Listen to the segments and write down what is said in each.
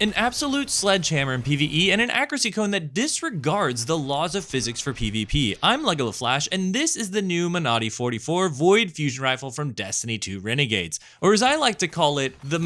An absolute sledgehammer in PvE and an accuracy cone that disregards the laws of physics for PvP. I'm LegoLaFlash, and this is the new Monody-44 Void Fusion Rifle from Destiny 2 Renegades, or as I like to call it, the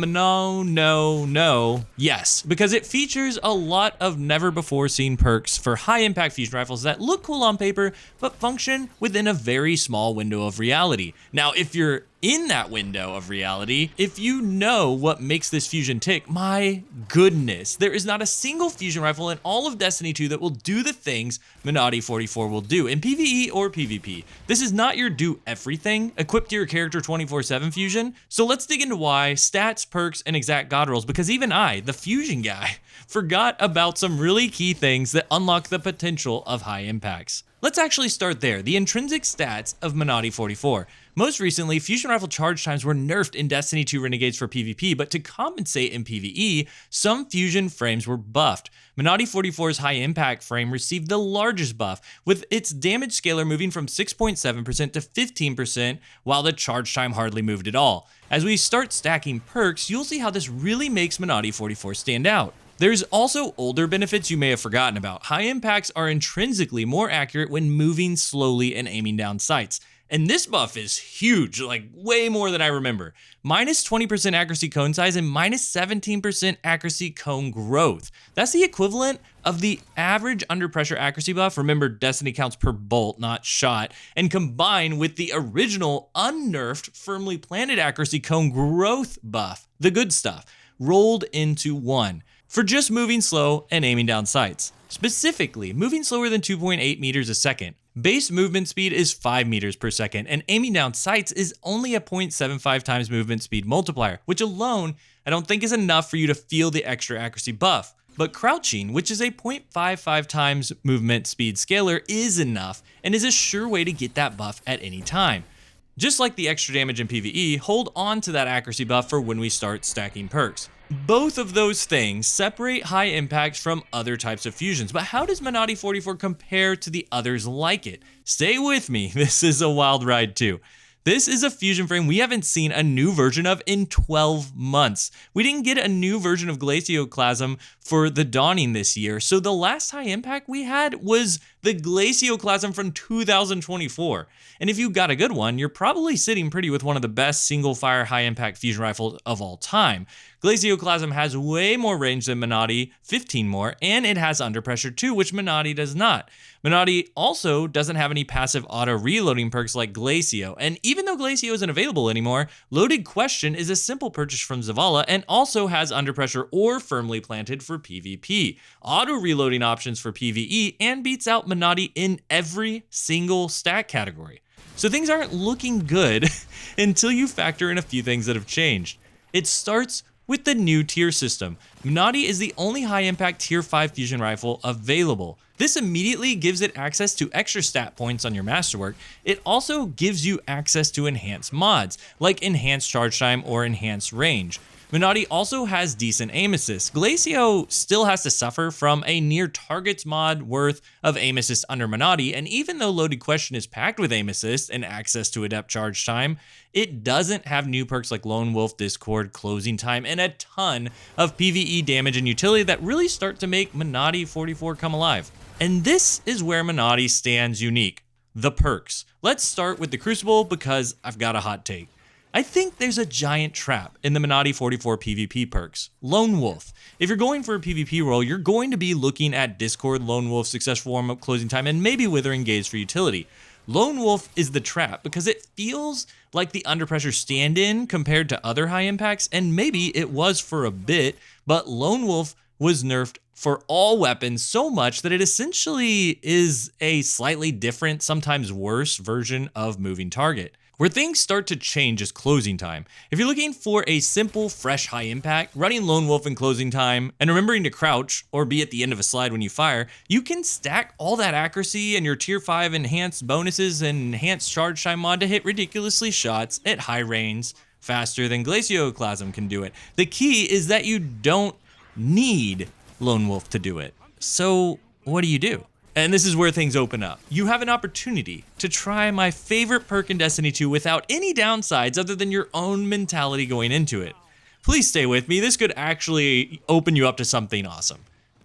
yes, because it features a lot of never before seen perks for high impact fusion rifles that look cool on paper, but function within a very small window of reality. Now, if you're in that window of reality, if you know what makes this fusion tick, my goodness, there is not a single fusion rifle in all of Destiny 2 that will do the things Monody-44 will do in PvE or PvP. This is not your do everything, equip to your character 24/7 fusion. So let's dig into why, stats, perks, and exact god rolls, because even I, the fusion guy, forgot about some really key things that unlock the potential of high impacts. Let's actually start there, the intrinsic stats of Monody-44. Most recently, fusion rifle charge times were nerfed in Destiny 2 Renegades for PvP, but to compensate in PvE, some fusion frames were buffed. Monody-44's high impact frame received the largest buff, with its damage scaler moving from 6.7% to 15%, while the charge time hardly moved at all. As we start stacking perks, you'll see how this really makes Monody-44 stand out. There's also older benefits you may have forgotten about. High impacts are intrinsically more accurate when moving slowly and aiming down sights. And this buff is huge, like way more than I remember. Minus 20% accuracy cone size and minus 17% accuracy cone growth. That's the equivalent of the average under pressure accuracy buff. Remember, Destiny counts per bolt, not shot. And combined with the original unnerfed firmly planted accuracy cone growth buff, the good stuff, rolled into one, for just moving slow and aiming down sights. Specifically, moving slower than 2.8 meters a second. Base movement speed is 5 meters per second, and aiming down sights is only a 0.75 times movement speed multiplier, which alone I don't think is enough for you to feel the extra accuracy buff. But crouching, which is a 0.55 times movement speed scaler, is enough and is a sure way to get that buff at any time. Just like the extra damage in PvE, hold on to that accuracy buff for when we start stacking perks. Both of those things separate high impacts from other types of fusions, but how does Monody-44 compare to the others like it? Stay with me, this is a wild ride too. This is a fusion frame we haven't seen a new version of in 12 months. We didn't get a new version of Glacioclasm for the Dawning this year, so the last high impact we had was the Glacioclasm from 2024. And if you got a good one, you're probably sitting pretty with one of the best single fire high impact fusion rifles of all time. Glacioclasm has way more range than Monody, 15 more, and it has under pressure too, which Monody does not. Monody also doesn't have any passive auto reloading perks like Glacio, and even though Glacio isn't available anymore, Loaded Question is a simple purchase from Zavala and also has under pressure or firmly planted for PvP, auto reloading options for PvE, and beats out Monody in every single stat category. So things aren't looking good until you factor in a few things that have changed. It starts with the new tier system. Monody is the only high impact tier 5 fusion rifle available. This immediately gives it access to extra stat points on your masterwork. It also gives you access to enhanced mods, like enhanced charge time or enhanced range. Monody also has decent aim assist. Glacio still has to suffer from a near targets mod worth of aim assist under Monody, and even though Loaded Question is packed with aim assist and access to adept charge time, it doesn't have new perks like Lone Wolf, Discord, Closing Time, and a ton of PvE damage and utility that really start to make Monody-44 come alive. And this is where Monody stands unique, the perks. Let's start with the Crucible because I've got a hot take. I think there's a giant trap in the Monody-44 PvP perks. Lone Wolf. If you're going for a PvP role, you're going to be looking at Discord, Lone Wolf, Successful Warm-Up, Closing Time, and maybe Withering Gaze for utility. Lone Wolf is the trap because it feels like the under pressure stand-in compared to other high impacts, and maybe it was for a bit, but Lone Wolf was nerfed for all weapons so much that it essentially is a slightly different, sometimes worse version of Moving Target. Where things start to change is Closing Time. If you're looking for a simple, fresh high impact, running Lone Wolf in Closing Time and remembering to crouch or be at the end of a slide when you fire, you can stack all that accuracy and your tier 5 enhanced bonuses and enhanced charge time mod to hit ridiculously shots at high range faster than Glacioclasm can do it. The key is that you don't need Lone Wolf to do it. So what do? And this is where things open up. You have an opportunity to try my favorite perk in Destiny 2 without any downsides other than your own mentality going into it. Please stay with me. This could actually open you up to something awesome.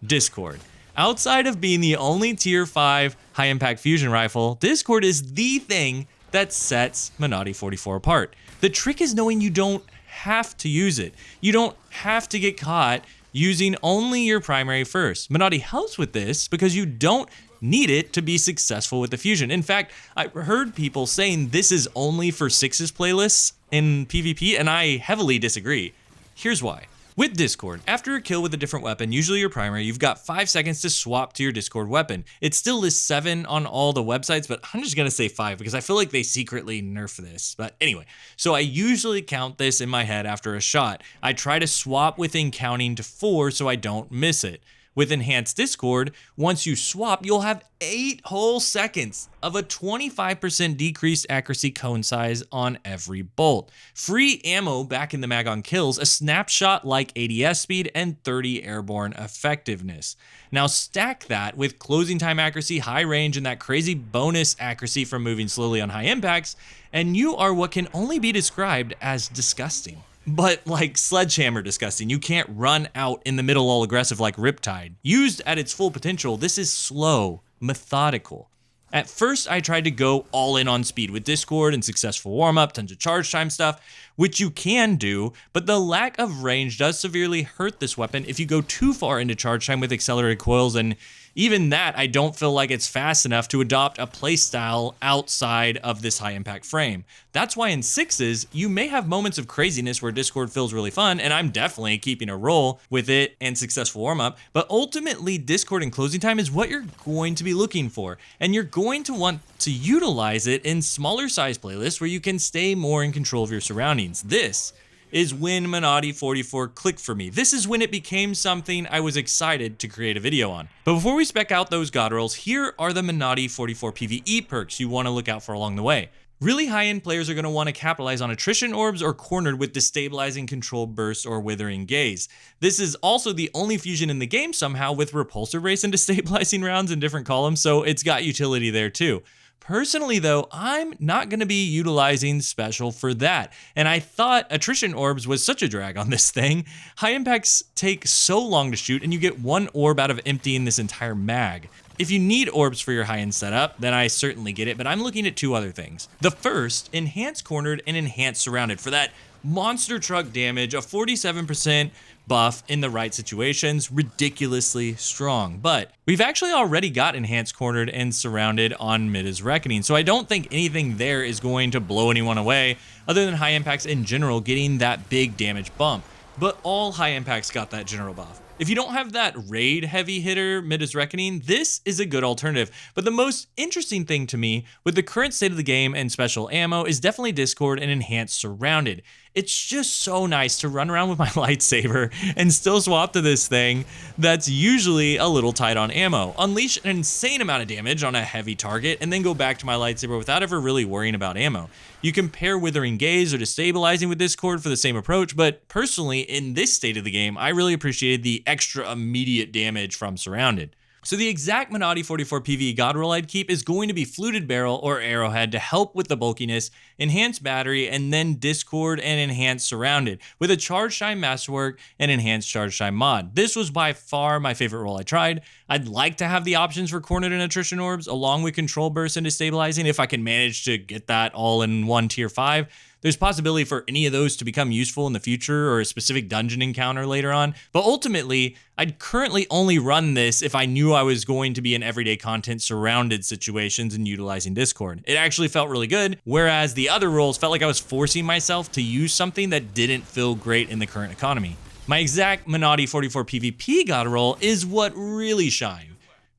Discord. Outside of being the only tier 5 high impact fusion rifle, Discord is the thing that sets Monody-44 apart. The trick is knowing you don't have to use it. You don't have to get caught using only your primary first. Monody helps with this because you don't need it to be successful with the fusion. In fact, I heard people saying this is only for 6's playlists in PvP, and I heavily disagree. Here's why. With Discord, after a kill with a different weapon, usually your primary, you've got 5 seconds to swap to your Discord weapon. It still lists 7 on all the websites, but I'm just gonna say 5 because I feel like they secretly nerf this. But anyway, so I usually count this in my head after a shot. I try to swap within counting to 4 so I don't miss it. With Enhanced Discord, once you swap, you'll have 8 whole seconds of a 25% decreased accuracy cone size on every bolt. Free ammo back in the mag on kills, a snapshot like ADS speed, and 30 airborne effectiveness. Now stack that with closing time accuracy, high range, and that crazy bonus accuracy from moving slowly on high impacts, and you are what can only be described as disgusting. But like Sledgehammer disgusting. You can't run out in the middle all aggressive like Riptide. Used at its full potential, this is slow, methodical. At first, I tried to go all in on speed with Discord and successful warm-up, tons of charge time stuff, which you can do, but the lack of range does severely hurt this weapon if you go too far into charge time with accelerated coils, and even that, I don't feel like it's fast enough to adopt a playstyle outside of this high impact frame. That's why in 6's, you may have moments of craziness where Discord feels really fun, and I'm definitely keeping a roll with it and successful warm-up, but ultimately Discord and closing time is what you're going to be looking for, and you're going to want to utilize it in smaller size playlists where you can stay more in control of your surroundings. This is when Monody-44 clicked for me. This is when it became something I was excited to create a video on. But before we spec out those God rolls, here are the Monody-44 PvE perks you want to look out for along the way. Really high-end players are going to want to capitalize on attrition orbs or cornered with destabilizing control burst or withering gaze. This is also the only fusion in the game somehow with repulsor race and destabilizing rounds in different columns, so it's got utility there too. Personally though, I'm not going to be utilizing special for that, and I thought attrition orbs was such a drag on this thing. High impacts take so long to shoot, and you get 1 orb out of emptying this entire mag. If you need orbs for your high-end setup, then I certainly get it, but I'm looking at 2 other things. The first, Enhanced Cornered and Enhanced Surrounded for that monster truck damage, a 47% buff in the right situations, ridiculously strong. But we've actually already got Enhanced Cornered and Surrounded on Mida's Reckoning, so I don't think anything there is going to blow anyone away other than high impacts in general getting that big damage bump. But all high impacts got that general buff. If you don't have that raid heavy hitter Mida's Reckoning, this is a good alternative. But the most interesting thing to me with the current state of the game and special ammo is definitely Discord and Enhanced Surrounded. It's just so nice to run around with my lightsaber and still swap to this thing that's usually a little tight on ammo. Unleash an insane amount of damage on a heavy target and then go back to my lightsaber without ever really worrying about ammo. You can pair Withering Gaze or Destabilizing with Discord for the same approach, but personally, in this state of the game, I really appreciated the extra immediate damage from Surrounded. So the exact Monody-44 PvE God roll I'd keep is going to be Fluted Barrel or Arrowhead to help with the bulkiness, Enhanced Battery, and then Discord and Enhanced Surrounded, with a Charge Time Masterwork and Enhanced Charge Time mod. This was by far my favorite roll I tried. I'd like to have the options for Cornered and Attrition Orbs, along with Control Burst and Destabilizing if I can manage to get that all in one tier 5. There's possibility for any of those to become useful in the future or a specific dungeon encounter later on, but ultimately, I'd currently only run this if I knew I was going to be in everyday content surrounded situations and utilizing Discord. It actually felt really good, whereas the other rolls felt like I was forcing myself to use something that didn't feel great in the current economy. My exact Monody-44 PvP God roll is what really shined.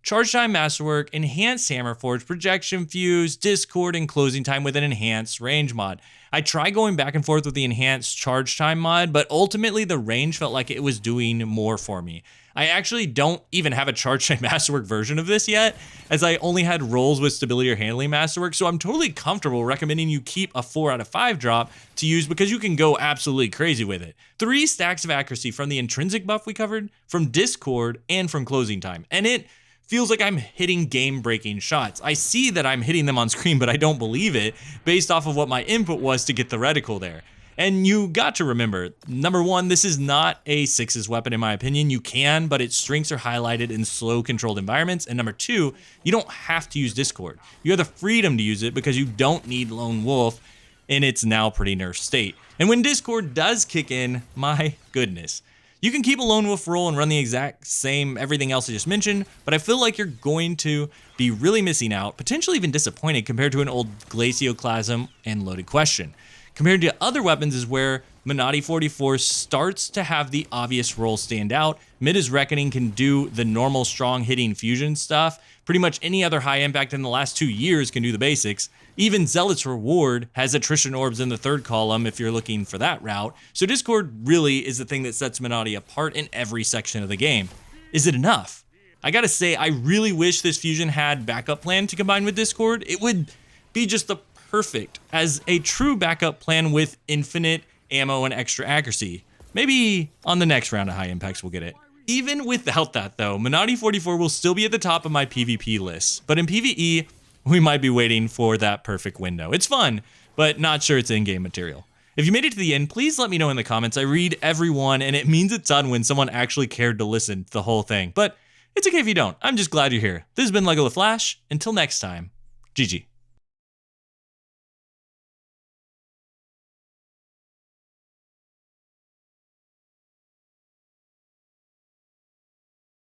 Charge Time Masterwork, Enhanced Hammerforge, Projection Fuse, Discord, and Closing Time with an Enhanced Range mod. I tried going back and forth with the Enhanced Charge Time mod, but ultimately the range felt like it was doing more for me. I actually don't even have a Charge Time Masterwork version of this yet, as I only had rolls with Stability or Handling Masterwork, so I'm totally comfortable recommending you keep a 4 out of 5 drop to use because you can go absolutely crazy with it. 3 stacks of accuracy from the intrinsic buff we covered, from Discord, and from Closing Time, and it feels like I'm hitting game-breaking shots. I see that I'm hitting them on screen, but I don't believe it based off of what my input was to get the reticle there. And you got to remember, number one, this is not a sixes weapon in my opinion. You can, but its strengths are highlighted in slow controlled environments. And number two, you don't have to use Discord. You have the freedom to use it because you don't need Lone Wolf in its now pretty nerfed state. And when Discord does kick in, my goodness. You can keep a Lone Wolf role and run the exact same everything else I just mentioned, but I feel like you're going to be really missing out, potentially even disappointed compared to an old Glacioclasm and Loaded Question. Compared to other weapons is where Monody-44 starts to have the obvious role stand out. Mid-Is Reckoning can do the normal strong hitting fusion stuff. Pretty much any other high impact in the last 2 years can do the basics. Even Zealot's Reward has attrition orbs in the third column if you're looking for that route. So Discord really is the thing that sets Monody apart in every section of the game. Is it enough? I gotta say, I really wish this fusion had backup plan to combine with Discord. It would be just the perfect as a true backup plan with infinite ammo and extra accuracy. Maybe on the next round of high impacts we'll get it. Even without that though, Monody-44 will still be at the top of my PvP list, but in PvE, we might be waiting for that perfect window. It's fun, but not sure it's in-game material. If you made it to the end, please let me know in the comments. I read everyone, and it means a ton when someone actually cared to listen to the whole thing, but it's okay if you don't. I'm just glad you're here. This has been LEGO the Flash. Until next time, GG.